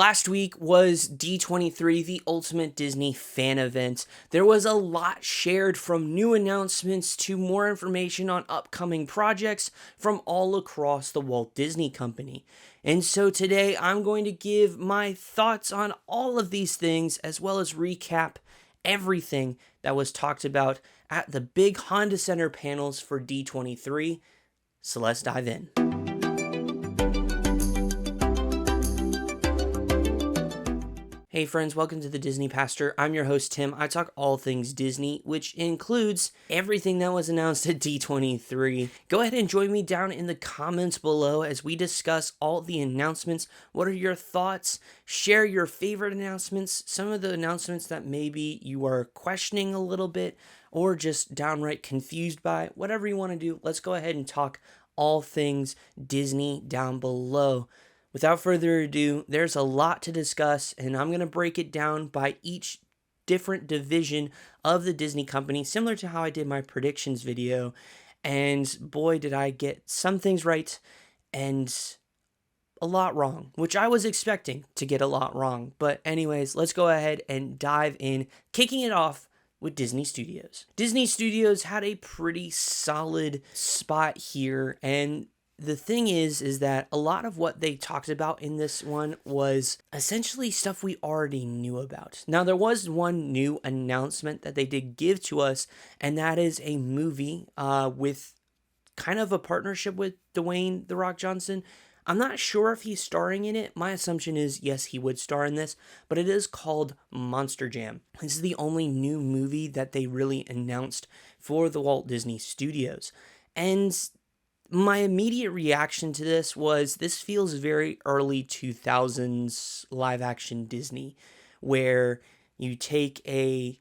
Last week was D23, the Ultimate Disney Fan Event. There was a lot shared, from new announcements to more information on upcoming projects from all across the Walt Disney Company. And so today I'm going to give my thoughts on all of these things, as well as recap everything that was talked about at the big Honda Center panels for D23. So let's dive in. Hey friends, welcome to the Disney Pastor. I'm your host Tim. I talk all things Disney, which includes everything that was announced at D23. Go ahead and join me down in the comments below as we discuss all the announcements. What are your thoughts? Share your favorite announcements, some of the announcements that maybe you are questioning a little bit or just downright confused by. Whatever you want to do, let's go ahead and talk all things Disney down below. Without further ado, there's a lot to discuss, and I'm going to break it down by each different division of the Disney company, similar to how I did my predictions video. And boy, did I get some things right and a lot wrong, which I was expecting to get a lot wrong. But anyways, let's go ahead and dive in, kicking it off with Disney Studios. Disney Studios had a pretty solid spot here, and the thing is that a lot of what they talked about in this one was essentially stuff we already knew about. Now, there was one new announcement that they did give to us, and that is a movie with kind of a partnership with Dwayne "The Rock" Johnson. I'm not sure if he's starring in it. My assumption is yes, he would star in this, but it is called Monster Jam. This is the only new movie that they really announced for the Walt Disney Studios. And my immediate reaction to this was, this feels very early 2000s live action Disney, where you take a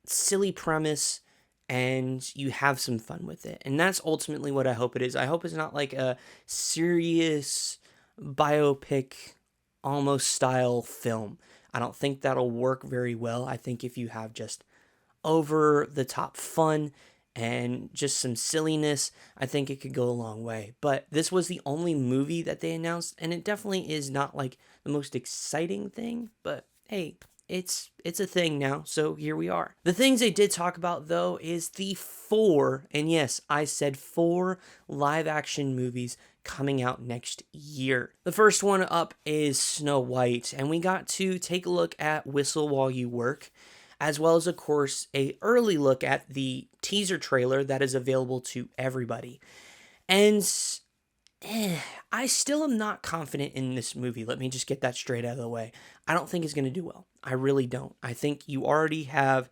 silly premise and you have some fun with it. And that's ultimately what I hope it is. I hope it's not like a serious biopic almost style film. I don't think that'll work very well. I think if you have just over the top fun and just some silliness, I think it could go a long way. But this was the only movie that they announced, and it definitely is not like the most exciting thing, but hey, it's a thing now, so here we are. The things they did talk about, though, is the 4, and yes, I said 4 live action movies coming out next year. The first one up is Snow White, and we got to take a look at Whistle While You Work, as well as, of course, a early look at the teaser trailer that is available to everybody. And I still am not confident in this movie. Let me just get that straight out of the way. I don't think it's going to do well. I really don't. I think you already have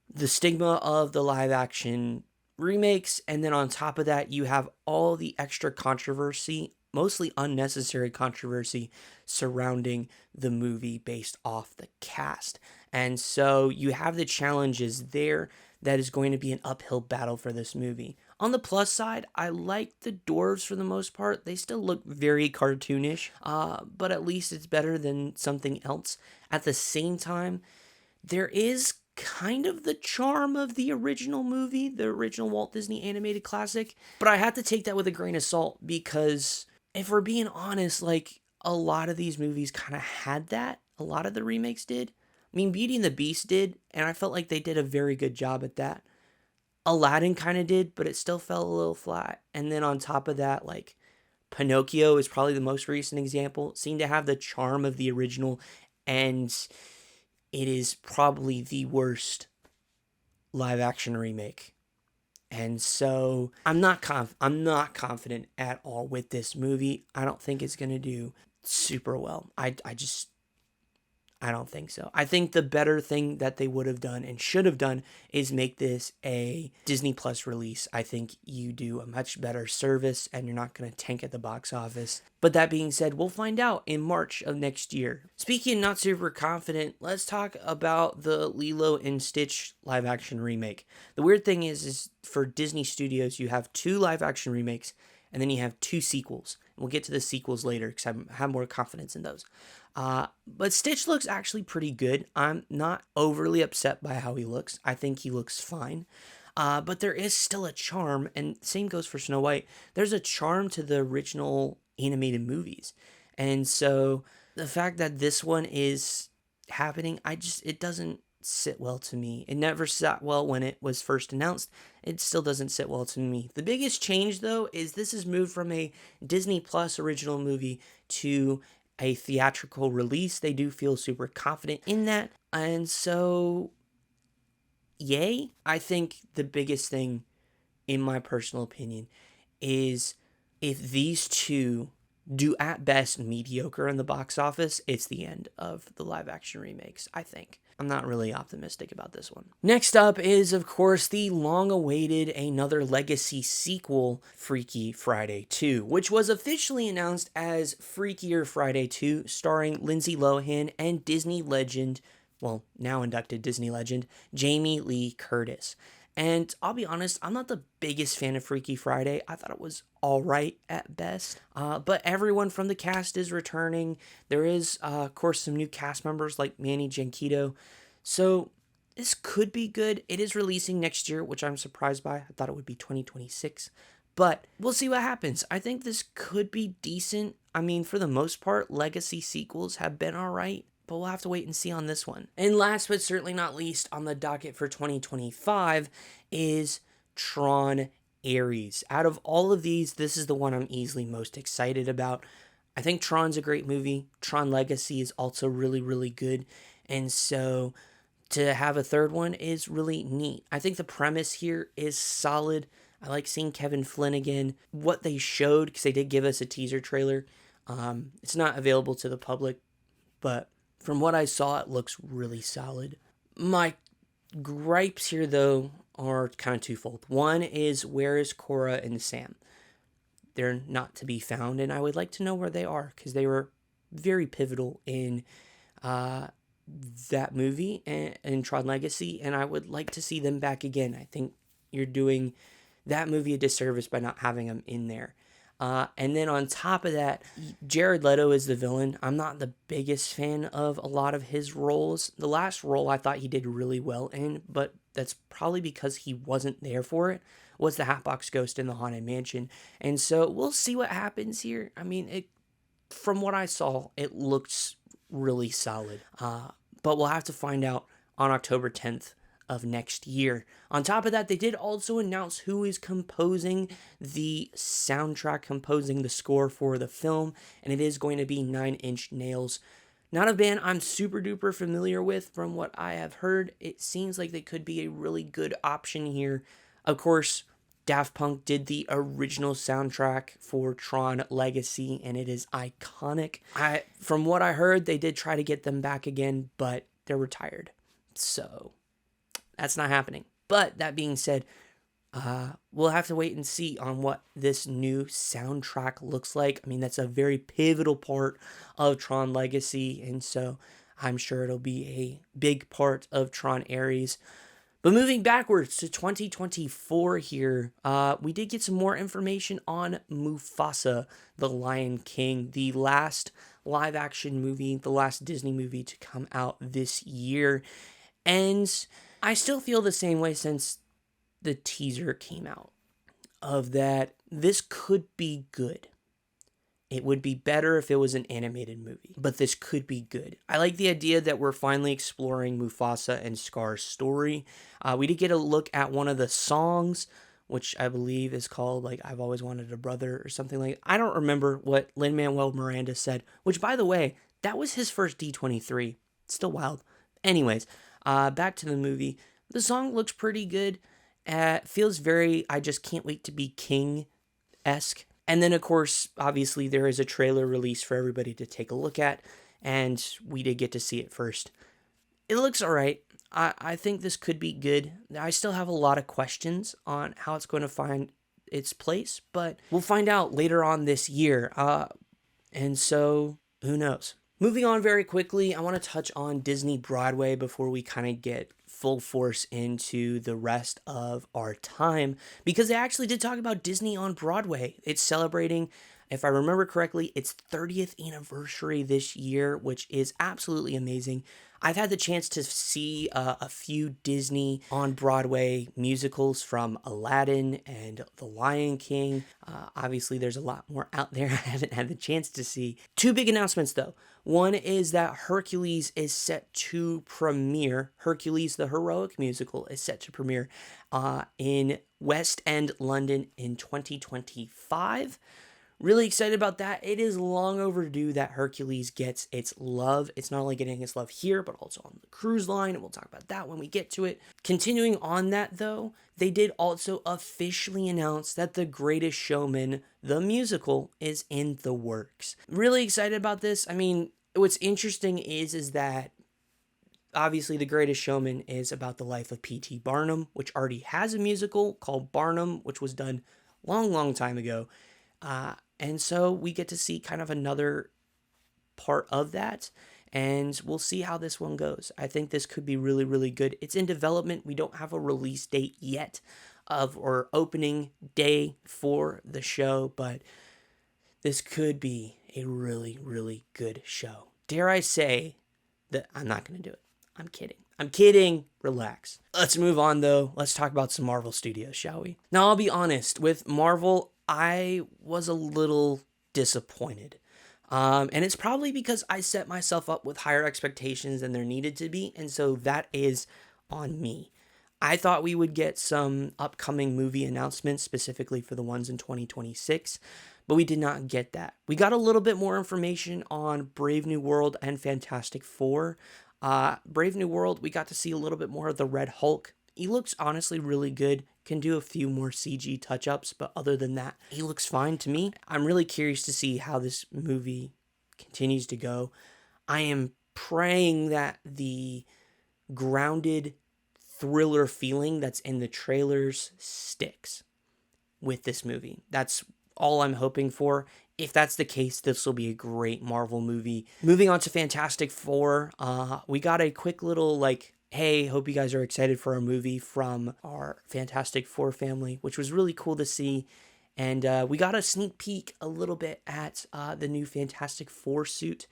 the stigma of the live action remakes, and then on top of that, you have all the extra controversy, mostly unnecessary controversy, surrounding the movie based off the cast. And so you have the challenges there that is going to be an uphill battle for this movie. On the plus side, I like the dwarves for the most part. They still look very cartoonish, but at least it's better than something else. At the same time, there is kind of the charm of the original movie, the original Walt Disney animated classic, but I have to take that with a grain of salt, because if we're being honest, like, a lot of these movies kind of had that. A lot of the remakes did. I mean, Beauty and the Beast did, and I felt like they did a very good job at that. Aladdin kind of did, but it still fell a little flat. And then on top of that, like, Pinocchio is probably the most recent example. It seemed to have the charm of the original, and it is probably the worst live action remake. And so I'm not confident at all with this movie. I don't think it's going to do super well. I don't think so. I think the better thing that they would have done and should have done is make this a Disney Plus release. I think you do a much better service and you're not going to tank at the box office. But that being said, we'll find out in March of next year. Speaking of not super confident, let's talk about the Lilo and Stitch live action remake. The weird thing is for Disney Studios, you have 2 live action remakes and then you have 2 sequels. We'll get to the sequels later because I have more confidence in those. But Stitch looks actually pretty good. I'm not overly upset by how he looks. I think he looks fine. But there is still a charm, and same goes for Snow White. There's a charm to the original animated movies. And so the fact that this one is happening, it doesn't sit well to me. It never sat well when it was first announced. It still doesn't sit well to me. The biggest change, though, is this has moved from a Disney Plus original movie to a theatrical release. They do feel super confident in that. And so, yay. I think the biggest thing, in my personal opinion, is if these two do at best mediocre in the box office, it's the end of the live action remakes, I think. I'm not really optimistic about this one. Next up is, of course, the long-awaited another legacy sequel, Freaky Friday 2, which was officially announced as Freakier Friday 2, starring Lindsay Lohan and Disney legend, well, now inducted Disney legend, Jamie Lee Curtis. And I'll be honest, I'm not the biggest fan of Freaky Friday. I thought it was all right at best. But everyone from the cast is returning. There is, of course, some new cast members like Manny Giancito. So this could be good. It is releasing next year, which I'm surprised by. I thought it would be 2026. But we'll see what happens. I think this could be decent. I mean, for the most part, legacy sequels have been all right. But we'll have to wait and see on this one. And last but certainly not least on the docket for 2025 is Tron Ares. Out of all of these, this is the one I'm easily most excited about. I think Tron's a great movie. Tron Legacy is also really, really good. And so to have a third one is really neat. I think the premise here is solid. I like seeing Kevin Flynn again. What they showed, because they did give us a teaser trailer. It's not available to the public, but from what I saw, it looks really solid. My gripes here, though, are kind of twofold. One is, where is Cora and Sam? They're not to be found, and I would like to know where they are, because they were very pivotal in that movie and Tron Legacy, and I would like to see them back again. I think you're doing that movie a disservice by not having them in there. And then on top of that, Jared Leto is the villain. I'm not the biggest fan of a lot of his roles. The last role I thought he did really well in, but that's probably because he wasn't there for it, was the Hatbox Ghost in the Haunted Mansion. And so we'll see what happens here. I mean, from what I saw, it looks really solid. But we'll have to find out on October 10th of next year. On top of that, they did also announce who is composing the soundtrack, composing the score for the film, and it is going to be 9 Inch Nails. Not a band I'm super duper familiar with. From what I have heard, it seems like they could be a really good option here. Of course, Daft Punk did the original soundtrack for Tron Legacy, and it is iconic. From what I heard, they did try to get them back again, but they're retired. So that's not happening. But that being said, we'll have to wait and see on what this new soundtrack looks like. I mean, that's a very pivotal part of Tron Legacy, and so I'm sure it'll be a big part of Tron Ares. But moving backwards to 2024 here, we did get some more information on Mufasa, the Lion King, the last live-action movie, the last Disney movie to come out this year. And I still feel the same way since the teaser came out, of that this could be good. It would be better if it was an animated movie, but this could be good. I like the idea that we're finally exploring Mufasa and Scar's story. We did get a look at one of the songs, which I believe is called, like, I've Always Wanted a Brother or something like that. I don't remember what Lin-Manuel Miranda said, which, by the way, that was his first D23. It's still wild. Anyways, back to the movie. The song looks pretty good. Feels very I Just Can't Wait to Be King-esque. And then, of course, obviously, there is a trailer release for everybody to take a look at, and we did get to see it first. It looks all right. I think this could be good. I still have a lot of questions on how it's going to find its place, but we'll find out later on this year. And so, who knows? Moving on very quickly, I want to touch on Disney Broadway before we kind of get full force into the rest of our time, because they actually did talk about Disney on Broadway. It's celebrating, if I remember correctly, its 30th anniversary this year, which is absolutely amazing. I've had the chance to see a few Disney on Broadway musicals from Aladdin and The Lion King. Obviously, there's a lot more out there I haven't had the chance to see. Two big announcements, though. One is that Hercules is set to premiere. Hercules, the heroic musical, is set to premiere in West End, London in 2025. Really excited about that. It is long overdue that Hercules gets its love. It's not only getting its love here, but also on the cruise line, and we'll talk about that when we get to it. Continuing on that, though, they did also officially announce that The Greatest Showman, the musical, is in the works. Really excited about this. I mean, what's interesting is that obviously The Greatest Showman is about the life of P.T. Barnum, which already has a musical called Barnum, which was done long time ago. And so we get to see kind of another part of that, and we'll see how this one goes. I think this could be really good. It's in development. We don't have a release date yet or opening day for the show, but this could be a really good show. Dare I say that I'm not going to do it. I'm kidding. Relax. Let's move on, though. Let's talk about some Marvel Studios, shall we? Now, I'll be honest. With Marvel, I was a little disappointed. And it's probably because I set myself up with higher expectations than there needed to be. And so that is on me. I thought we would get some upcoming movie announcements, specifically for the ones in 2026. But we did not get that. We got a little bit more information on Brave New World and Fantastic Four. Brave New World, we got to see a little bit more of the Red Hulk. He looks honestly really good. Can do a few more CG touch-ups, but other than that, he looks fine to me. I'm really curious to see how this movie continues to go. I am praying that the grounded thriller feeling that's in the trailers sticks with this movie. That's all I'm hoping for. If that's the case, this will be a great Marvel movie. Moving on to Fantastic Four, we got a quick little hey, hope you guys are excited for our movie from our Fantastic Four family, which was really cool to see. And we got a sneak peek a little bit at the new Fantastic Four suit.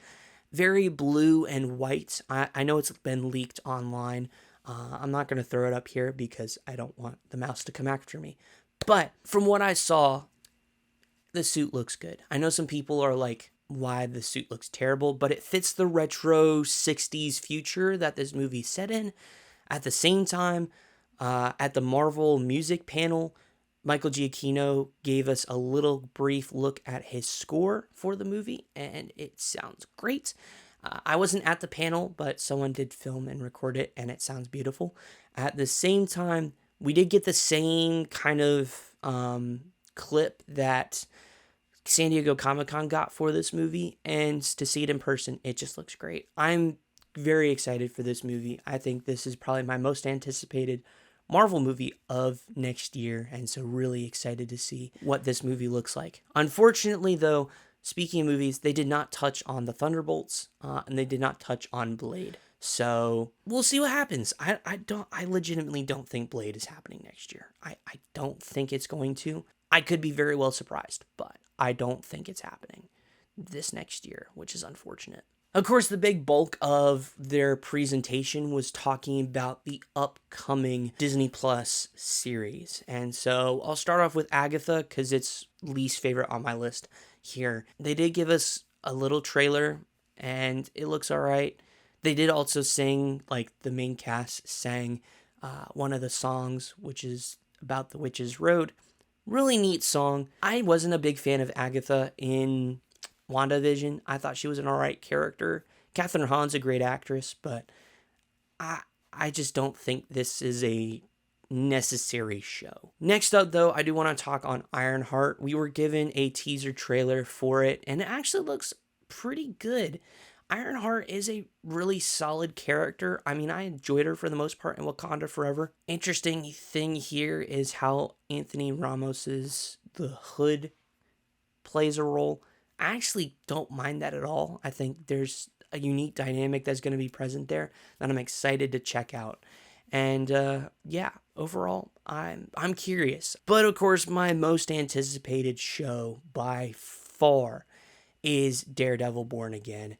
Very blue and white. I know it's been leaked online. I'm not going to throw it up here because I don't want the mouse to come after me. But from what I saw, the suit looks good. I know some people are like, why the suit looks terrible, but it fits the retro 60s future that this movie's set in. At the same time, at the Marvel music panel, Michael Giacchino gave us a little brief look at his score for the movie, and it sounds great. I wasn't at the panel, but someone did film and record it, and it sounds beautiful. At the same time, we did get the same kind of clip that San Diego Comic-Con got for this movie, and to see it in person, it just looks great. I'm very excited for this movie. I think this is probably my most anticipated Marvel movie of next year, and so really excited to see what this movie looks like. Unfortunately, though, speaking of movies, they did not touch on the Thunderbolts, and they did not touch on Blade. So we'll see what happens. I legitimately don't think Blade is happening next year. I don't think it's going to. I could be very well surprised, but I don't think it's happening this next year, which is unfortunate. Of course, the big bulk of their presentation was talking about the upcoming Disney Plus series. And so I'll start off with Agatha because it's least favorite on my list here. They did give us a little trailer and it looks all right. They did also sing, the main cast sang one of the songs, which is about the Witch's Road. Really neat song. I wasn't a big fan of Agatha in WandaVision. I thought she was an alright character. Catherine Hahn's a great actress, but I just don't think this is a necessary show. Next up, though, I do want to talk on Ironheart. We were given a teaser trailer for it, and it actually looks pretty good. Ironheart is a really solid character. I mean, I enjoyed her for the most part in Wakanda Forever. Interesting thing here is how Anthony Ramos's The Hood plays a role. I actually don't mind that at all. I think there's a unique dynamic that's going to be present there that I'm excited to check out. And overall, I'm curious. But of course, my most anticipated show by far is Daredevil Born Again.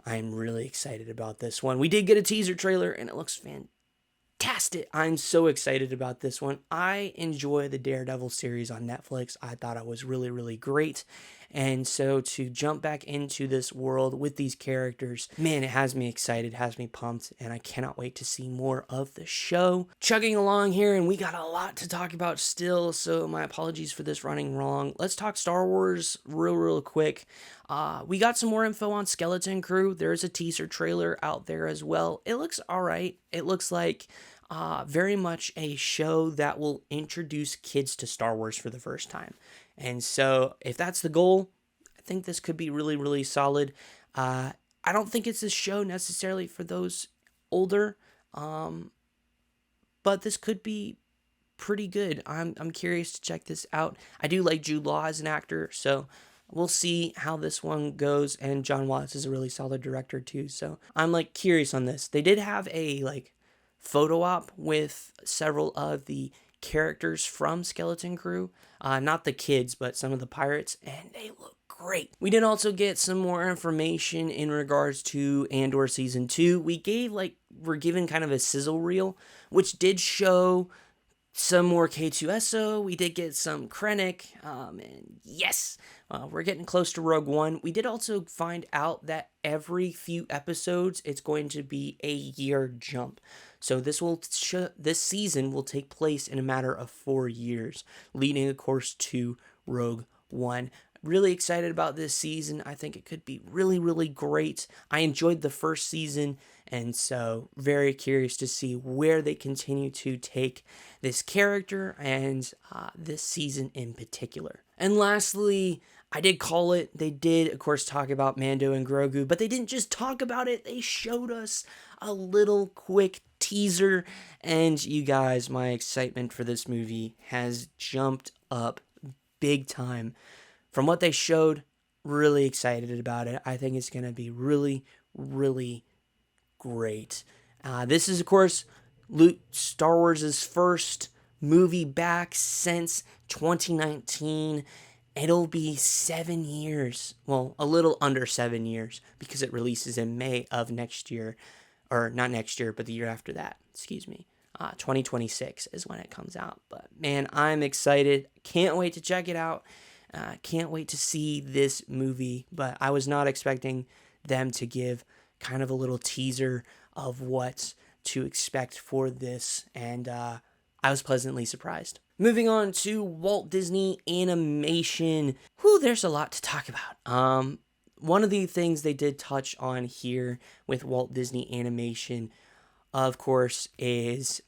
I'm really excited about this one. We did get a teaser trailer, and it looks fantastic. I'm so excited about this one. I enjoy the Daredevil series on Netflix. I thought it was really, really great. And so to jump back into this world with these characters, man, it has me excited, has me pumped, and I cannot wait to see more of the show. Chugging along here, and we got a lot to talk about still, so my apologies for this running long. Let's talk Star Wars real quick. We got some more info on Skeleton Crew. There's a teaser trailer out there as well. It looks all right. It looks like very much a show that will introduce kids to Star Wars for the first time. And so if that's the goal, I think this could be really, really solid. I don't think it's a show necessarily for those older, but this could be pretty good. I'm curious to check this out. I do like Jude Law as an actor, so we'll see how this one goes. And John Watts is a really solid director too, so I'm curious on this. They did have a photo op with several of the characters from Skeleton Crew, not the kids, but some of the pirates, and they look great. We did also get some more information in regards to Andor Season 2. We're given kind of a sizzle reel, which did show some more K2SO. We did get some Krennic, and yes, we're getting close to Rogue One. We did also find out that every few episodes, it's going to be a year jump. So this season will take place in a matter of 4 years, leading, of course, to Rogue One. Really excited about this season. I think it could be really, really great. I enjoyed the first season, and so very curious to see where they continue to take this character and this season in particular. And lastly, I did call it. They did, of course, talk about Mando and Grogu, but they didn't just talk about it. They showed us a little quick teaser, and you guys, my excitement for this movie has jumped up big time. From what they showed, really excited about it. I think it's going to be really, really great. This is, of course, Star Wars' first movie back since 2019. It'll be 7 years. Well, a little under 7 years, because it releases in May of next year. Or not next year, but the year after that. 2026 is when it comes out. But man, I'm excited. Can't wait to check it out. Can't wait to see this movie. But I was not expecting them to give kind of a little teaser of what to expect for this. And I was pleasantly surprised. Moving on to Walt Disney Animation. There's a lot to talk about. One of the things they did touch on here with Walt Disney Animation, of course, is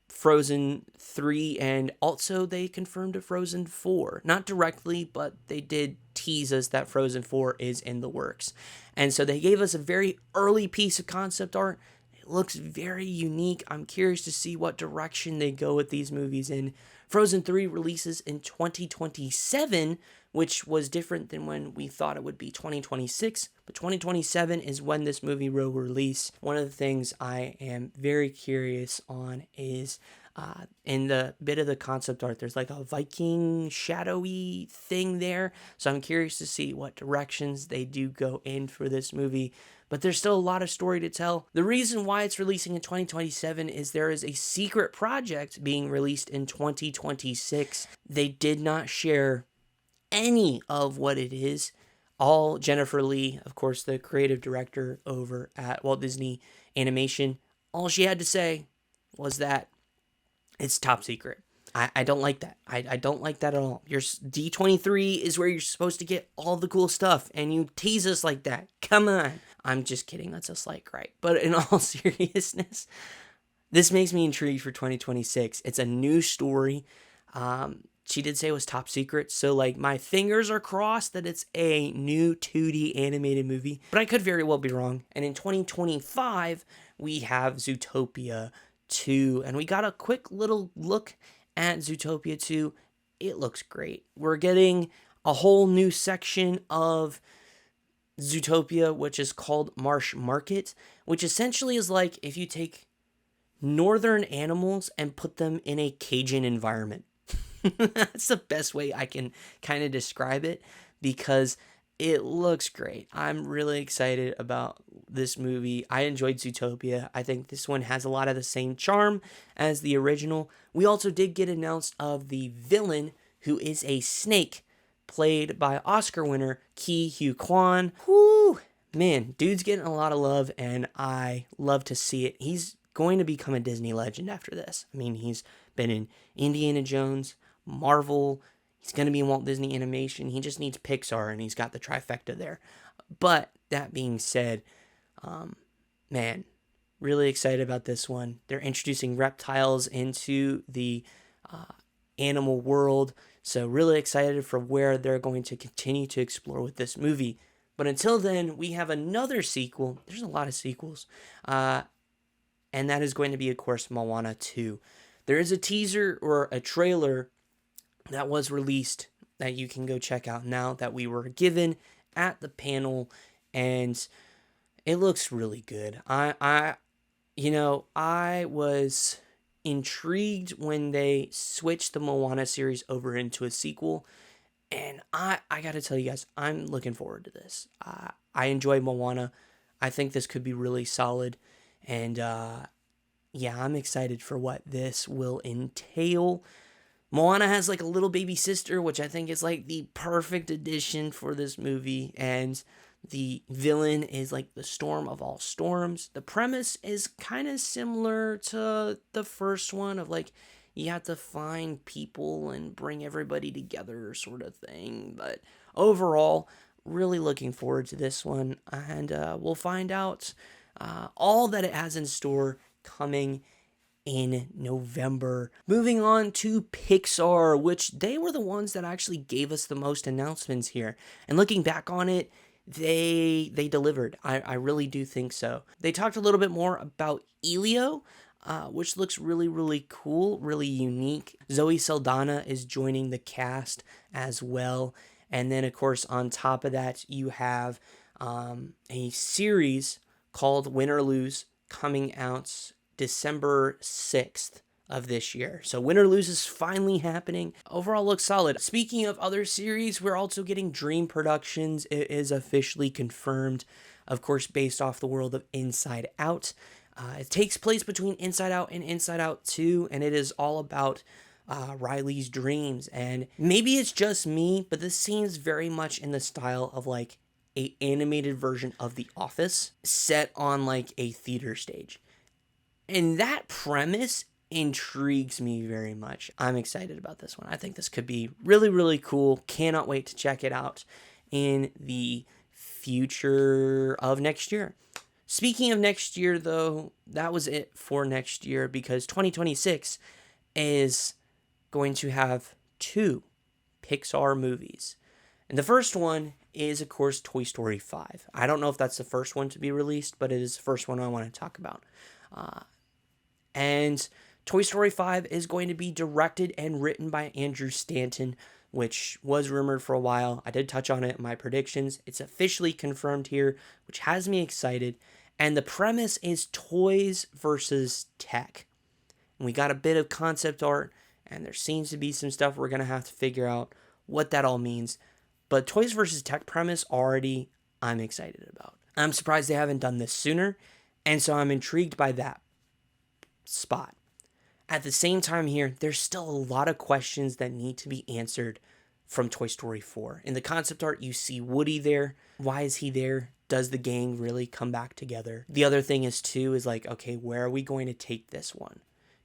Frozen 3, and also they confirmed a Frozen 4. Not directly, but they did tease us that Frozen 4 is in the works. And so they gave us a very early piece of concept art. It looks very unique. I'm curious to see what direction they go with these movies in. Frozen 3 releases in 2027, which was different than when we thought it would be 2026, but 2027 is when this movie will release. One of the things I am very curious on is in the bit of the concept art, there's a Viking shadowy thing there, so I'm curious to see what directions they do go in for this movie. But there's still a lot of story to tell. The reason why it's releasing in 2027 is there is a secret project being released in 2026. They did not share any of what it is. All Jennifer Lee, of course, the creative director over at Walt Disney Animation, all she had to say was that it's top secret. I don't like that. I don't like that at all. Your D23 is where you're supposed to get all the cool stuff, and you tease us like that. Come on. I'm just kidding. That's a slight gripe. But in all seriousness, this makes me intrigued for 2026. It's a new story. She did say it was top secret, so my fingers are crossed that it's a new 2D animated movie, but I could very well be wrong. And in 2025, we have Zootopia 2, and we got a quick little look at Zootopia 2. It looks great. We're getting a whole new section of Zootopia, which is called Marsh Market, which essentially is if you take northern animals and put them in a Cajun environment. That's the best way I can kind of describe it, because it looks great. I'm really excited about this movie. I enjoyed Zootopia. I think this one has a lot of the same charm as the original. We also did get announced of the villain, who is a snake, played by Oscar winner Ke Huy Quan. Whoo! Man, dude's getting a lot of love, and I love to see it. He's going to become a Disney legend after this. I mean, he's been in Indiana Jones, Marvel. He's going to be in Walt Disney Animation. He just needs Pixar, and he's got the trifecta there. But that being said, man, really excited about this one. They're introducing reptiles into the animal world. So really excited for where they're going to continue to explore with this movie. But until then, we have another sequel. There's a lot of sequels. And that is going to be, of course, Moana 2. There is a teaser or a trailer that was released that you can go check out now that we were given at the panel. And it looks really good. I was intrigued when they switched the Moana series over into a sequel. And I gotta tell you guys, I'm looking forward to this. I enjoy Moana. I think this could be really solid. And yeah, I'm excited for what this will entail. Moana has like a little baby sister, which I think is like the perfect addition for this movie. And the villain is like the storm of all storms. The premise is kind of similar to the first one of like, you have to find people and bring everybody together sort of thing. But overall, really looking forward to this one. And we'll find out all that it has in store coming in November. Moving on to Pixar, which they were the ones that actually gave us the most announcements here. And looking back on it, they delivered. I really do think so. They talked a little bit more about Elio, which looks really, really cool, really unique. Zoe Saldana is joining the cast as well. And then, of course, on top of that, you have a series called Win or Lose coming out December 6th of this year. So Win or Lose is finally happening. Overall looks solid. Speaking of other series, we're also getting Dream Productions. It is officially confirmed, of course, based off the world of Inside Out. It takes place between Inside Out and Inside Out 2, and it is all about Riley's dreams. And maybe it's just me, but this seems very much in the style of like a animated version of The Office set on like a theater stage. And that premise intrigues me very much. I'm excited about this one. I think this could be really, really cool. Cannot wait to check it out in the future of next year. Speaking of next year, though, that was it for next year because 2026 is going to have 2 Pixar movies. And the first one is, of course, Toy Story 5. I don't know if that's the first one to be released, but it is the first one I want to talk about. And Toy Story 5 is going to be directed and written by Andrew Stanton, which was rumored for a while. I did touch on it in my predictions. It's officially confirmed here, which has me excited. And the premise is toys versus tech. And we got a bit of concept art, and there seems to be some stuff we're going to have to figure out what that all means. But toys versus tech premise already, I'm excited about. I'm surprised they haven't done this sooner, and so I'm intrigued by that spot. At the same time here, there's still a lot of questions that need to be answered from Toy Story 4. In the concept art, you see Woody there. Why is he there? Does the gang really come back together? The other thing is too, is like, okay, where are we going to take this one?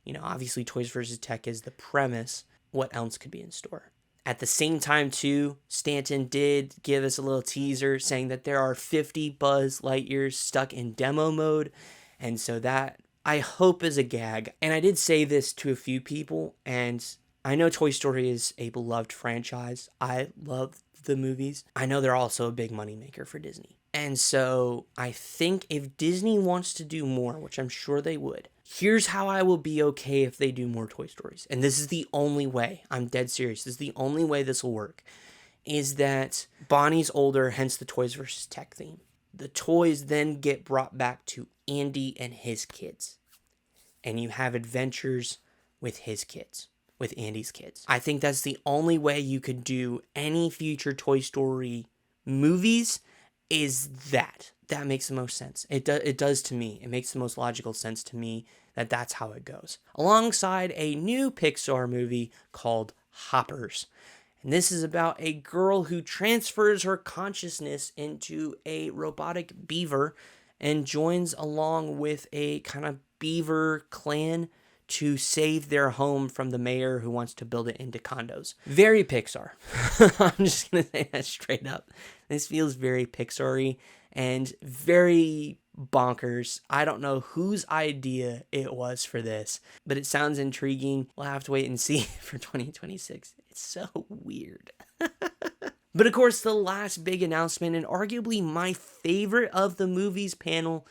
You know, obviously Toys versus Tech is the premise. What else could be in store? At the same time too, Stanton did give us a little teaser saying that there are 50 Buzz Lightyears stuck in demo mode. And so that, I hope, is a gag. And I did say this to a few people, and I know Toy Story is a beloved franchise. I love the movies. I know they're also a big moneymaker for Disney. And so I think if Disney wants to do more, which I'm sure they would, here's how I will be okay if they do more Toy Stories. And this is the only way. I'm dead serious. This is the only way this will work. Is that Bonnie's older, hence the Toys versus Tech theme. The toys then get brought back to Andy and his kids. And you have adventures with his kids. With Andy's kids. I think that's the only way you could do any future Toy Story movies is that. That makes the most sense. It does to me. It makes the most logical sense to me that that's how it goes. Alongside a new Pixar movie called Hoppers. And this is about a girl who transfers her consciousness into a robotic beaver and joins along with a kind of beaver clan to save their home from the mayor who wants to build it into condos. Very Pixar. I'm just going to say that straight up. This feels very Pixar-y and very bonkers. I don't know whose idea it was for this, but it sounds intriguing. We'll have to wait and see for 2026. It's so weird. But of course, the last big announcement, and arguably my favorite of the movies panel,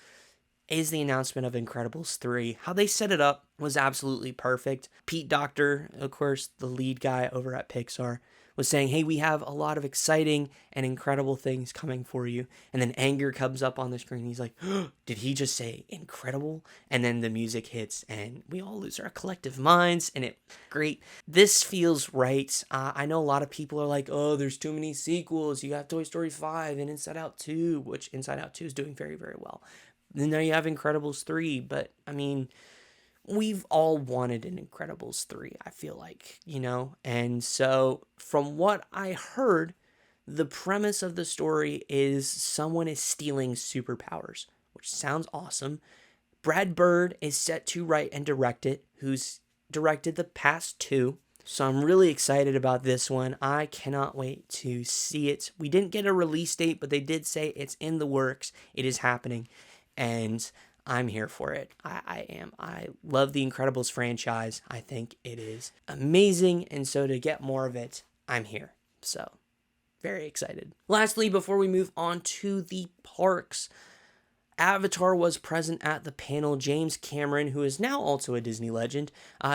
is the announcement of Incredibles 3. How they set it up was absolutely perfect. Pete Docter, of course, the lead guy over at Pixar, was saying, hey, we have a lot of exciting and incredible things coming for you. And then anger comes up on the screen. He's like, oh, did he just say incredible? And then the music hits and we all lose our collective minds. And great. This feels right. I know a lot of people are like, oh, there's too many sequels. You have Toy Story 5 and Inside Out 2, which Inside Out 2 is doing very, very well. Then now you have Incredibles 3. But, I mean, we've all wanted an Incredibles 3, I feel like, And so, from what I heard, the premise of the story is someone is stealing superpowers, which sounds awesome. Brad Bird is set to write and direct it, who's directed the past two. So I'm really excited about this one. I cannot wait to see it. We didn't get a release date, but they did say it's in the works. It is happening. And I'm here for it. I am. I love the Incredibles franchise. I think it is amazing. And so to get more of it, I'm here. So very excited. Lastly, before we move on to the parks, Avatar was present at the panel. James Cameron, who is now also a Disney legend,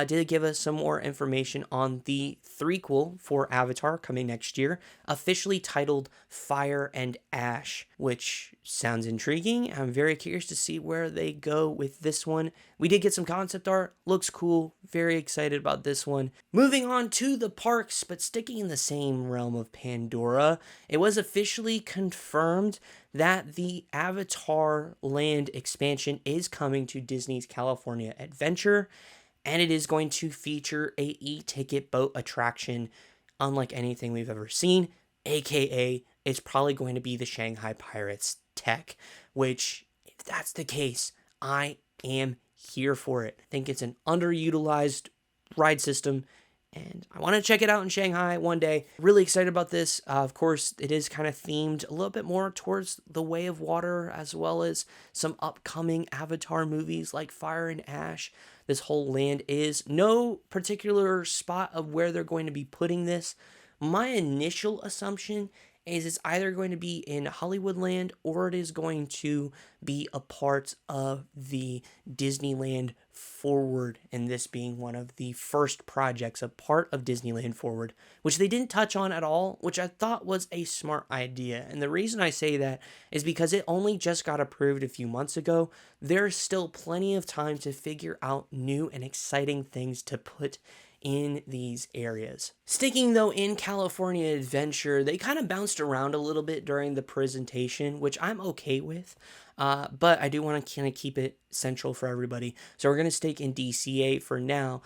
did give us some more information on the threequel for Avatar coming next year, officially titled Fire and Ash, which sounds intriguing. I'm very curious to see where they go with this one. We did get some concept art. Looks cool. Very excited about this one. Moving on to the parks, but sticking in the same realm of Pandora, it was officially confirmed that the Avatar Land expansion is coming to Disney's California Adventure, and it is going to feature a e-ticket boat attraction unlike anything we've ever seen, aka it's probably going to be the Shanghai Pirates tech, which, if that's the case, I am here for it. I think it's an underutilized ride system, and I want to check it out in Shanghai one day. Really excited about this. Of course, it is kind of themed a little bit more towards the Way of Water, as well as some upcoming Avatar movies like Fire and Ash. This whole land is. No particular spot of where they're going to be putting this. My initial assumption is it's either going to be in Hollywoodland or it is going to be a part of the Disneyland Forward, and this being one of the first projects, a part of Disneyland Forward, which they didn't touch on at all, which I thought was a smart idea. And the reason I say that is because it only just got approved a few months ago. There's still plenty of time to figure out new and exciting things to put in these areas. Sticking though in California Adventure, they kind of bounced around a little bit during the presentation, which I'm okay with, but I do want to kind of keep it central for everybody. So we're going to stick in DCA for now.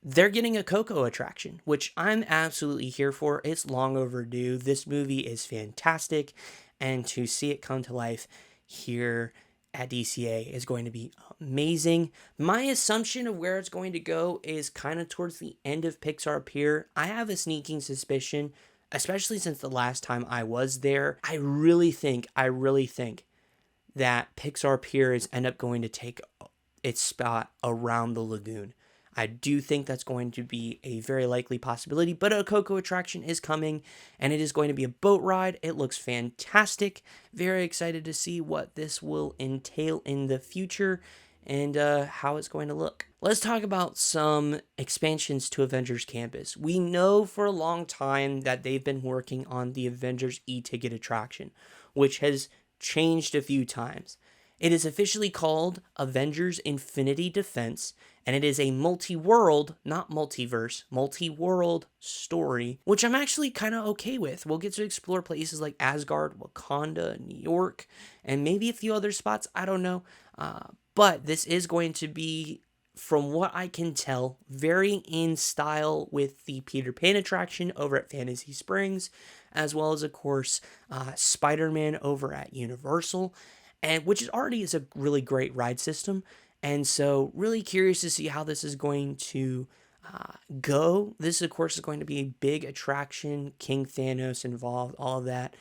They're getting a Coco attraction, which I'm absolutely here for. It's long overdue. This movie is fantastic, and to see it come to life here at DCA is going to be amazing. My assumption of where it's going to go is kind of towards the end of Pixar Pier. I have a sneaking suspicion, especially since the last time I was there, I really think that Pixar Pier is end up going to take its spot around the lagoon. I do think that's going to be a very likely possibility, but a Coco attraction is coming, and it is going to be a boat ride. It looks fantastic. Very excited to see what this will entail in the future and how it's going to look. Let's talk about some expansions to Avengers Campus. We know for a long time that they've been working on the Avengers e-ticket attraction, which has changed a few times. It is officially called Avengers Infinity Defense, and it is a multi-world, not multiverse, multi-world story, which I'm actually kind of okay with. We'll get to explore places like Asgard, Wakanda, New York, and maybe a few other spots, I don't know. But this is going to be, from what I can tell, very in style with the Peter Pan attraction over at Fantasy Springs, as well as, of course, Spider-Man over at Universal, and which is already is a really great ride system. And so, really curious to see how this is going to go. This, of course, is going to be a big attraction. King Thanos involved, all of that.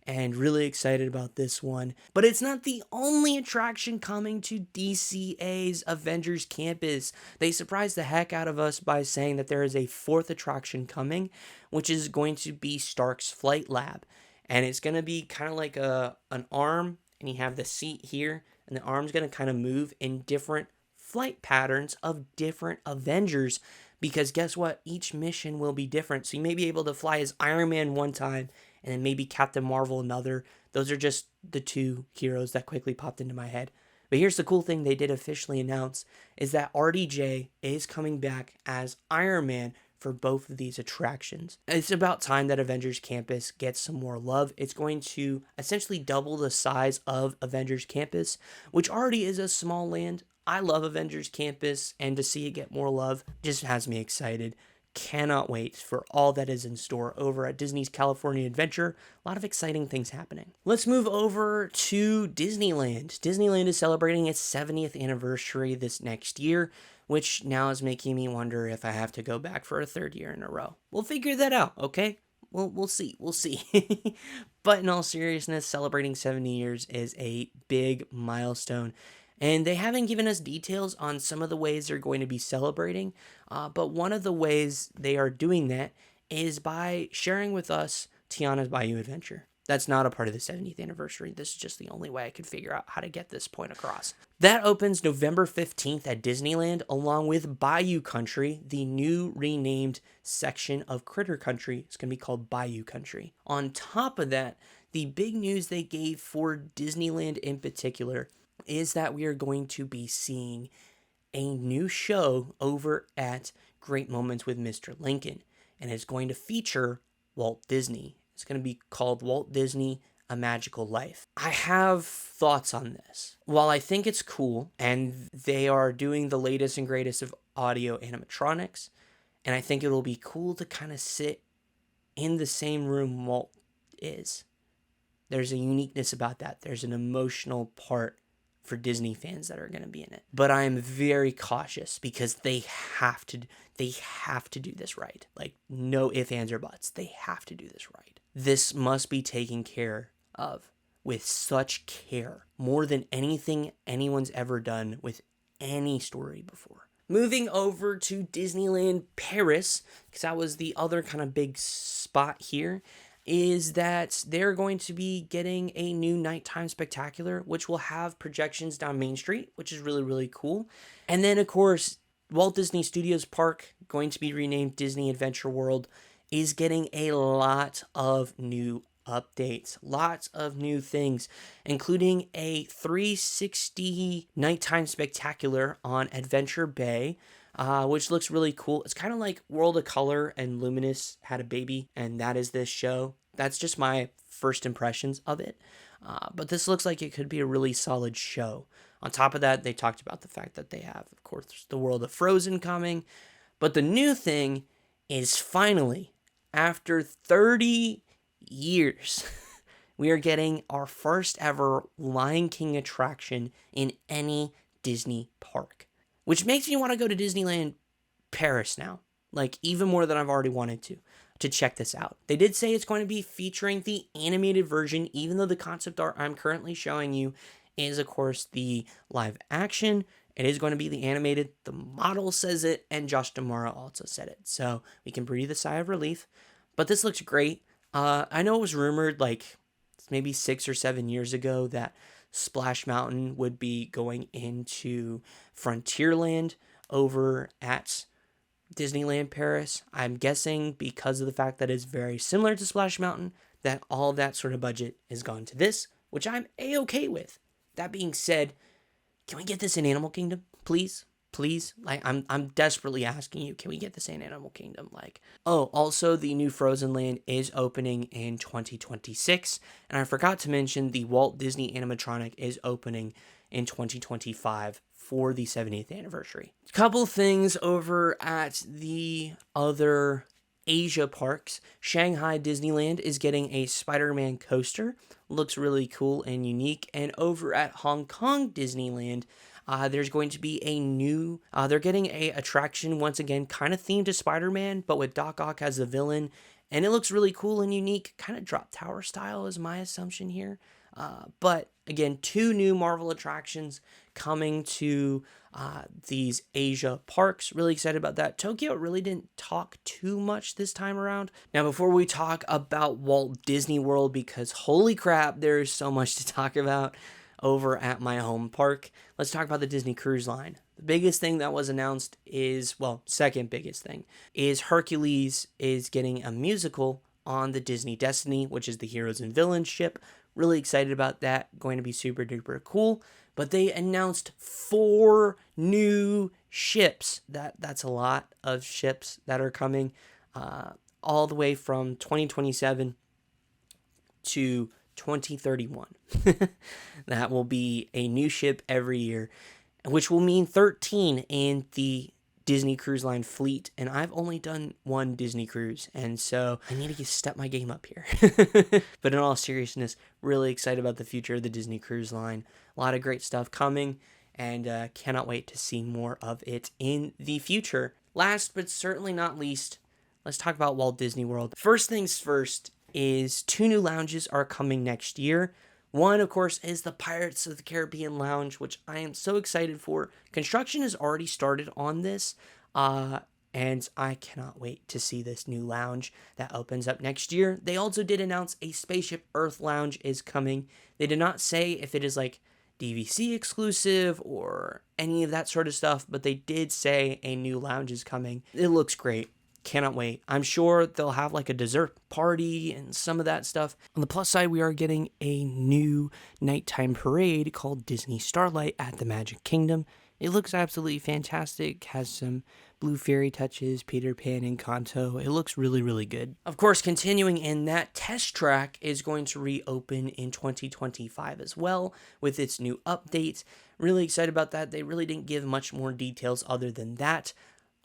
And really excited about this one. But it's not the only attraction coming to DCA's Avengers Campus. They surprised the heck out of us by saying that there is a fourth attraction coming, which is going to be Stark's Flight Lab. And it's going to be kind of like an arm, and you have the seat here, and the arm's going to kind of move in different flight patterns of different Avengers. Because guess what? Each mission will be different. So you may be able to fly as Iron Man one time, and then maybe Captain Marvel another. Those are just the two heroes that quickly popped into my head. But here's the cool thing they did officially announce, is that RDJ is coming back as Iron Man for both of these attractions. It's about time that Avengers Campus gets some more love. It's going to essentially double the size of Avengers Campus, which already is a small land. I love Avengers Campus, and to see it get more love just has me excited. Cannot wait for all that is in store over at Disney's California Adventure. A lot of exciting things happening. Let's move over to Disneyland. Disneyland is celebrating its 70th anniversary this next year, which now is making me wonder if I have to go back for a third year in a row. We'll figure that out, okay? We'll see. But in all seriousness, celebrating 70 years is a big milestone. And they haven't given us details on some of the ways they're going to be celebrating, but one of the ways they are doing that is by sharing with us Tiana's Bayou Adventure. That's not a part of the 70th anniversary. This is just the only way I could figure out how to get this point across. That opens November 15th at Disneyland, along with Bayou Country, the new renamed section of Critter Country. It's going to be called Bayou Country. On top of that, the big news they gave for Disneyland in particular is that we are going to be seeing a new show over at Great Moments with Mr. Lincoln, and it's going to feature Walt Disney. It's going to be called Walt Disney: A Magical Life. I have thoughts on this. While I think it's cool, and they are doing the latest and greatest of audio animatronics, and I think it'll be cool to kind of sit in the same room Walt is. There's a uniqueness about that. There's an emotional part for Disney fans that are going to be in it. But I am very cautious because they have to do this right. Like, no ifs, ands, or buts. They have to do this right. This must be taken care of with such care, more than anything anyone's ever done with any story before. Moving over to Disneyland Paris, because that was the other kind of big spot here, is that they're going to be getting a new nighttime spectacular, which will have projections down Main Street, which is really, really cool. And then, of course, Walt Disney Studios Park, going to be renamed Disney Adventure World, is getting a lot of new updates, lots of new things, including a 360 nighttime spectacular on Adventure Bay, which looks really cool. It's kind of like World of Color and Luminous had a baby, and that is this show. That's just my first impressions of it. But this looks like it could be a really solid show. On top of that, they talked about the fact that they have, of course, the World of Frozen coming. But the new thing is finally, after 30 years, we are getting our first ever Lion King attraction in any Disney park. Which makes me want to go to Disneyland Paris now. Like, even more than I've already wanted to check this out. They did say it's going to be featuring the animated version, even though the concept art I'm currently showing you is, of course, the live action. It is going to be the animated. The model says it, and Josh D'Amaro also said it. So we can breathe a sigh of relief. But this looks great. I know it was rumored, like, maybe 6 or 7 years ago that Splash Mountain would be going into Frontierland over at Disneyland Paris. I'm guessing because of the fact that it's very similar to Splash Mountain, that all of that sort of budget is gone to this, which I'm A-okay with. that being said, can we get this in Animal Kingdom, please? Please, like I'm desperately asking you, can we get this in Animal Kingdom? Like, oh, also the new Frozen Land is opening in 2026, and I forgot to mention the Walt Disney animatronic is opening in 2025 for the 70th anniversary. A couple things over at the other Asia parks. Shanghai Disneyland is getting a Spider-Man coaster. Looks really cool and unique. And over at Hong Kong Disneyland, there's going to be a new, they're getting a attraction, once again, kind of themed to Spider-Man, but with Doc Ock as the villain. And it looks really cool and unique, kind of Drop Tower style is my assumption here. But again, 2 new Marvel attractions coming to these Asia parks. Really excited about that. Tokyo really didn't talk too much this time around. Now, before we talk about Walt Disney World, because holy crap, there's so much to talk about over at my home park, let's talk about the Disney Cruise Line. The biggest thing that was announced is, well, second biggest thing, is Hercules is getting a musical on the Disney Destiny, which is the heroes and villains ship. Really excited about that. Going to be super duper cool. But they announced 4 new ships. That's a lot of ships that are coming all the way from 2027 to 2031. That will be a new ship every year, which will mean 13 in the Disney Cruise Line fleet, and I've only done 1 Disney cruise, and so I need to step my game up here. But in all seriousness, really excited about the future of the Disney Cruise Line. A lot of great stuff coming, and cannot wait to see more of it in the future. Last but certainly not least, let's talk about Walt Disney World. First things first is 2 new lounges are coming next year. One, of course, is the Pirates of the Caribbean Lounge, which I am so excited for. Construction has already started on this, and I cannot wait to see this new lounge that opens up next year. They also did announce a Spaceship Earth Lounge is coming. They did not say if it is like DVC exclusive or any of that sort of stuff, but they did say a new lounge is coming. It looks great. Cannot wait. I'm sure they'll have like a dessert party and some of that stuff. On the plus side, we are getting a new nighttime parade called Disney Starlight at the Magic Kingdom. It looks absolutely fantastic. Has some Blue Fairy touches, Peter Pan, and Encanto. It looks really, really good. Of course, continuing in that, Test Track is going to reopen in 2025 as well with its new update. Really excited about that. They really didn't give much more details other than that.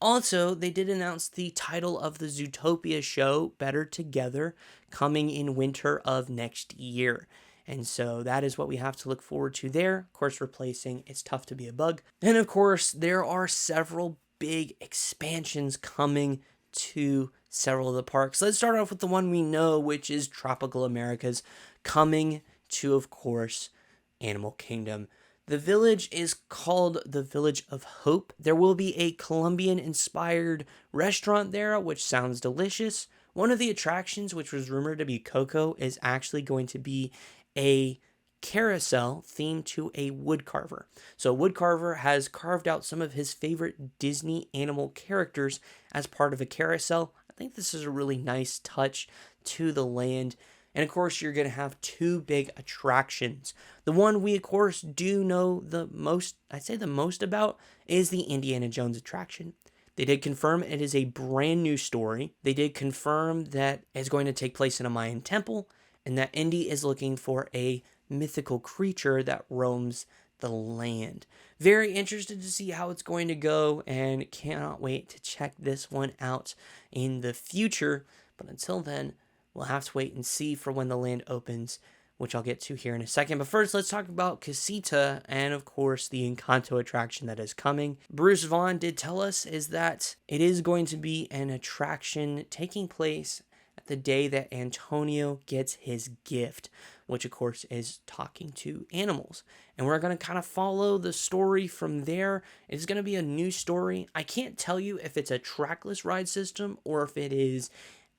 Also, they did announce the title of the Zootopia show, Better Together, coming in winter of next year. And so that is what we have to look forward to there. Of course, replacing It's Tough to Be a Bug. And of course, there are several big expansions coming to several of the parks. Let's start off with the one we know, which is Tropical Americas, coming to, of course, Animal Kingdom. The village is called the Village of Hope. There will be a Colombian-inspired restaurant there, which sounds delicious. One of the attractions, which was rumored to be Coco, is actually going to be a carousel themed to a woodcarver. So a woodcarver has carved out some of his favorite Disney animal characters as part of a carousel. I think this is a really nice touch to the land. And of course, you're going to have 2 big attractions. The one we, of course, do know the most, I'd say the most about, is the Indiana Jones attraction. They did confirm it is a brand new story. They did confirm that it's going to take place in a Mayan temple, and that Indy is looking for a mythical creature that roams the land. Very interested to see how it's going to go, and cannot wait to check this one out in the future. But until then, we'll have to wait and see for when the land opens, which I'll get to here in a second. But first, let's talk about Casita and, of course, the Encanto attraction that is coming. Bruce Vaughn did tell us is that it is going to be an attraction taking place at the day that Antonio gets his gift, which, of course, is talking to animals. And we're going to kind of follow the story from there. It's going to be a new story. I can't tell you if it's a trackless ride system or if it is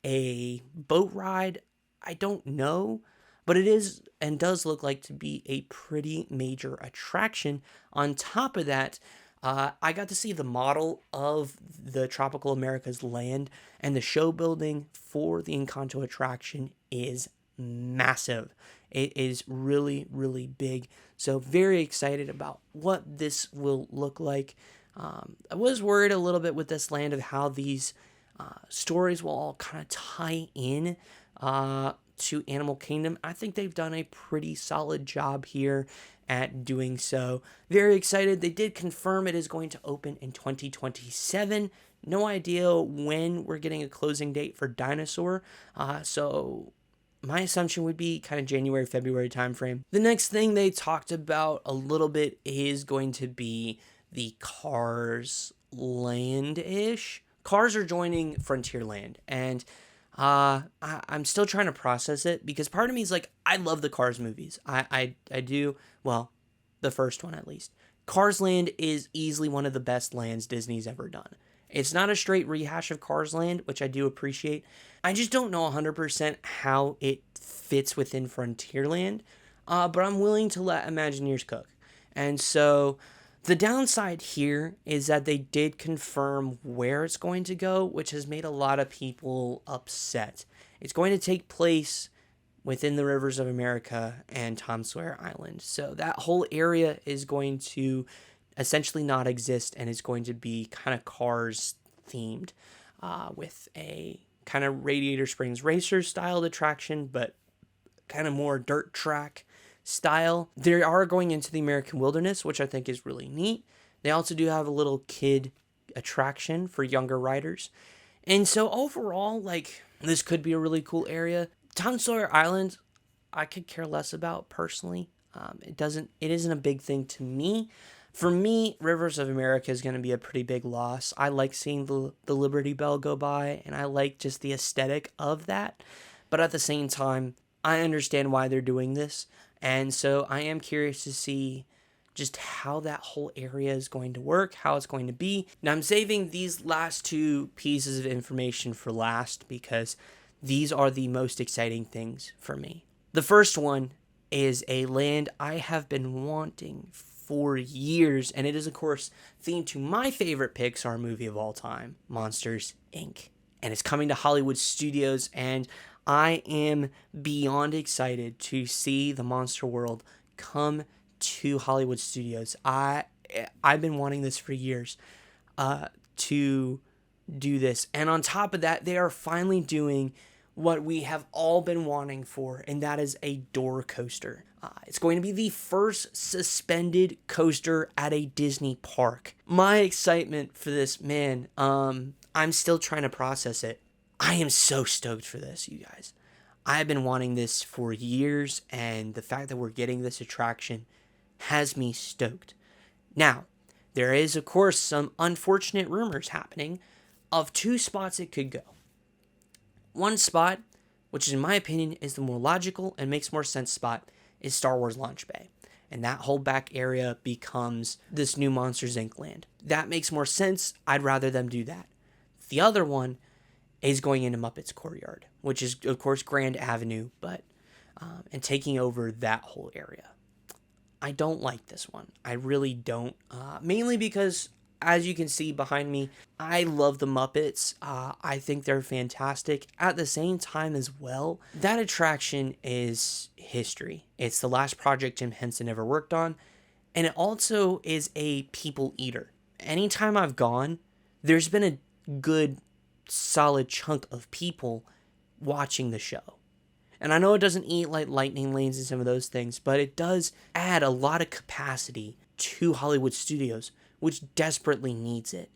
a boat ride. I don't know, but it is and does look like to be a pretty major attraction. On top of that, I got to see the model of the Tropical America's land, and the show building for the Encanto attraction is massive. It is really, really big. So very excited about what this will look like. I was worried a little bit with this land of how these stories will all kind of tie in to Animal Kingdom. I think they've done a pretty solid job here at doing so. Very excited. They did confirm it is going to open in 2027. No idea when we're getting a closing date for Dinosaur. So my assumption would be kind of January, February timeframe. The next thing they talked about a little bit is going to be the Cars land-ish. Cars are joining Frontierland, and I'm still trying to process it because part of me is like, I love the Cars movies. I do. Well, the first one at least. Cars Land is easily one of the best lands Disney's ever done. It's not a straight rehash of Cars Land, which I do appreciate. I just don't know 100% how it fits within Frontierland, but I'm willing to let Imagineers cook. And so the downside here is that they did confirm where it's going to go, which has made a lot of people upset. It's going to take place within the Rivers of America and Tom Sawyer Island. So that whole area is going to essentially not exist and is going to be kind of Cars themed, with a kind of Radiator Springs Racers styled attraction, but kind of more dirt track style. They are going into the American wilderness, which I think is really neat. They also do have a little kid attraction for younger riders. And so overall, like, this could be a really cool area. Tom Sawyer Island, I could care less about personally. It isn't a big thing to me. For me, Rivers of America is going to be a pretty big loss. I like seeing the Liberty Bell go by, and I like just the aesthetic of that. But at the same time, I understand why they're doing this. And so I am curious to see just how that whole area is going to work, how it's going to be. Now, I'm saving these last two pieces of information for last because these are the most exciting things for me. The first one is a land I have been wanting for years, and it is, of course, themed to my favorite Pixar movie of all time, Monsters, Inc. And it's coming to Hollywood Studios, and I am beyond excited to see the Monster World come to Hollywood Studios. I've been wanting this for years, to do this. And on top of that, they are finally doing what we have all been wanting for, and that is a door coaster. It's going to be the first suspended coaster at a Disney park. My excitement for this, man, I'm still trying to process it. I am so stoked for this, you guys. I've been wanting this for years, and the fact that we're getting this attraction has me stoked. Now, there is, of course, some unfortunate rumors happening of two spots it could go. One spot, which in my opinion is the more logical and makes more sense spot, is Star Wars Launch Bay. And that whole back area becomes this new Monsters Inc. land. That makes more sense. I'd rather them do that. The other one is going into Muppets Courtyard, which is, of course, Grand Avenue, but and taking over that whole area. I don't like this one. I really don't. Mainly because, as you can see behind me, I love the Muppets. I think they're fantastic. At the same time as well, that attraction is history. It's the last project Jim Henson ever worked on, and it also is a people eater. Anytime I've gone, there's been a good, solid chunk of people watching the show. And I know it doesn't eat like lightning lanes and some of those things, but it does add a lot of capacity to Hollywood Studios, which desperately needs it.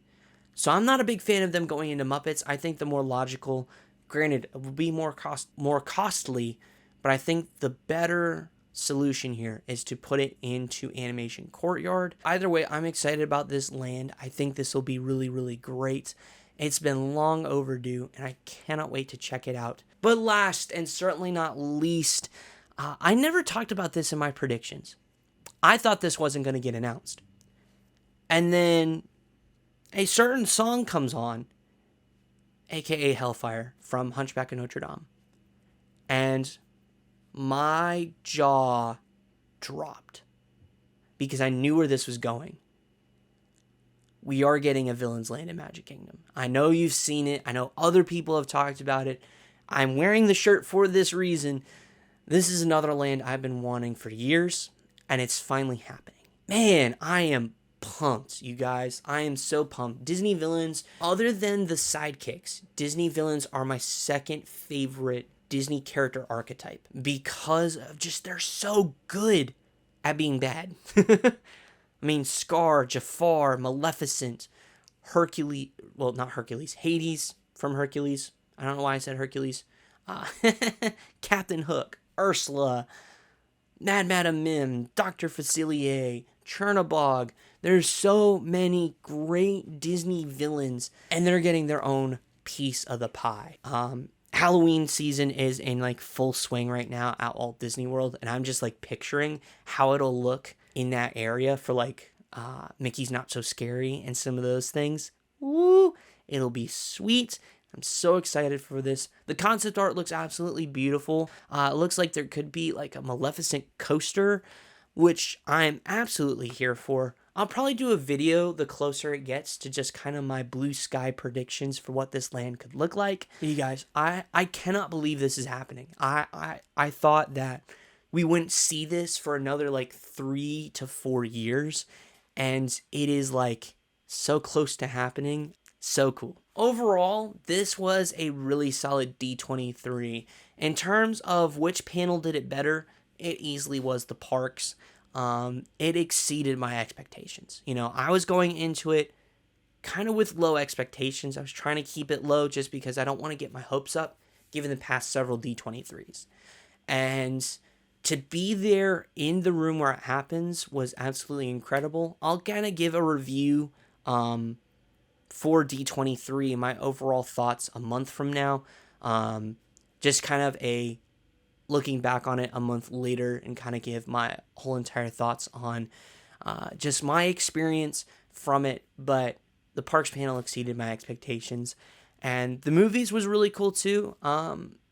So I'm not a big fan of them going into Muppets. I think the more logical, granted, it will be more costly, but I think the better solution here is to put it into Animation Courtyard. Either way, I'm excited about this land. I think this will be really, really great. It's been long overdue, and I cannot wait to check it out. But last, and certainly not least, I never talked about this in my predictions. I thought this wasn't going to get announced. And then a certain song comes on, aka Hellfire, from Hunchback of Notre Dame. And my jaw dropped because I knew where this was going. We are getting a Villain's Land in Magic Kingdom. I know you've seen it. I know other people have talked about it. I'm wearing the shirt for this reason. This is another land I've been wanting for years, and it's finally happening. Man, I am pumped, you guys. I am so pumped. Disney villains, other than the sidekicks, Disney villains are my second favorite Disney character archetype because of just they're so good at being bad. I mean, Scar, Jafar, Maleficent, Hercules, well, not Hercules, Hades from Hercules. I don't know why I said Hercules. Uh, Captain Hook, Ursula, Mad Madam Mim, Dr. Facilier, Chernabog. There's so many great Disney villains, and they're getting their own piece of the pie. Halloween season is in like full swing right now at Walt Disney World, and I'm just like picturing how it'll look in that area for like Mickey's Not So Scary and some of those things. Woo! It'll be sweet. I'm so excited for this. The concept art looks absolutely beautiful. It looks like there could be like a Maleficent coaster, which I'm absolutely here for. I'll probably do a video the closer it gets to just kind of my blue sky predictions for what this land could look like. You guys, I cannot believe this is happening. I thought that we wouldn't see this for another like 3 to 4 years, and it is like so close to happening. So cool. Overall, this was a really solid D23. In terms of which panel did it better, it easily was the parks. It exceeded my expectations. You know, I was going into it kind of with low expectations. I was trying to keep it low just because I don't want to get my hopes up given the past several D23s. And to be there in the room where it happens was absolutely incredible. I'll kind of give a review for D23 and my overall thoughts a month from now. Just kind of a looking back on it a month later and kind of give my whole entire thoughts on just my experience from it. But the parks panel exceeded my expectations, and the movies was really cool too.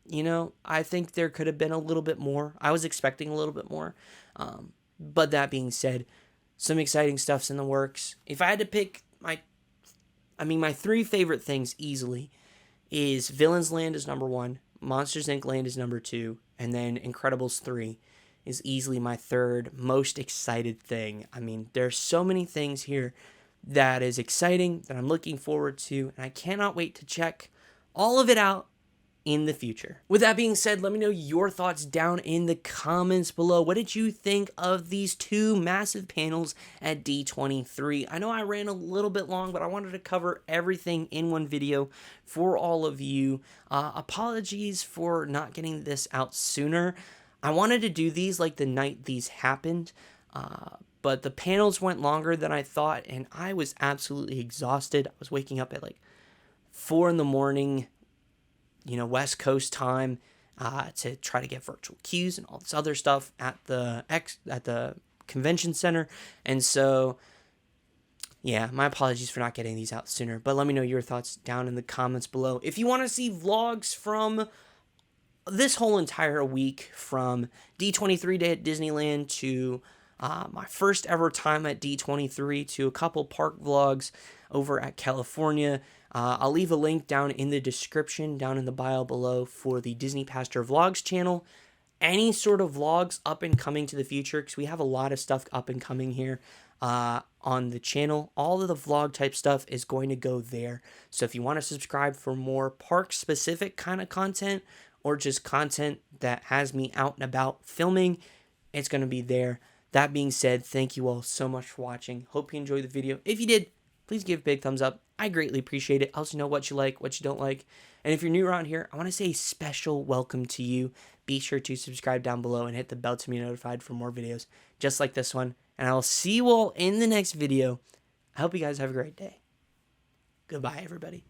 You know, I think there could have been a little bit more. I was expecting a little bit more. But that being said, some exciting stuff's in the works. If I had to pick my 3 favorite things easily is Villains Land is number 1, Monsters Inc. Land is number 2, and then Incredibles 3 is easily my third most excited thing. I mean, there's so many things here that is exciting that I'm looking forward to, and I cannot wait to check all of it out in the future. With that being said, let me know your thoughts down in the comments below. What did you think of these 2 massive panels at D23? I know I ran a little bit long, but I wanted to cover everything in one video for all of you. Apologies for not getting this out sooner. I wanted to do these like the night these happened, but the panels went longer than I thought, and I was absolutely exhausted. I was waking up at like 4 in the morning, you know, West Coast time, to try to get virtual queues and all this other stuff at the convention center. And so, yeah, my apologies for not getting these out sooner. But let me know your thoughts down in the comments below. If you want to see vlogs from this whole entire week, from D23 Day at Disneyland to my first ever time at D23 to a couple park vlogs over at California, I'll leave a link down in the description, down in the bio below, for the Disney Pastor Vlogs channel. Any sort of vlogs up and coming to the future, because we have a lot of stuff up and coming here on the channel. All of the vlog type stuff is going to go there. So if you want to subscribe for more park specific kind of content, or just content that has me out and about filming, it's going to be there. That being said, thank you all so much for watching. Hope you enjoyed the video. If you did, please give a big thumbs up. I greatly appreciate it. I also know what you like, what you don't like. And if you're new around here, I want to say a special welcome to you. Be sure to subscribe down below and hit the bell to be notified for more videos just like this one. And I'll see you all in the next video. I hope you guys have a great day. Goodbye, everybody.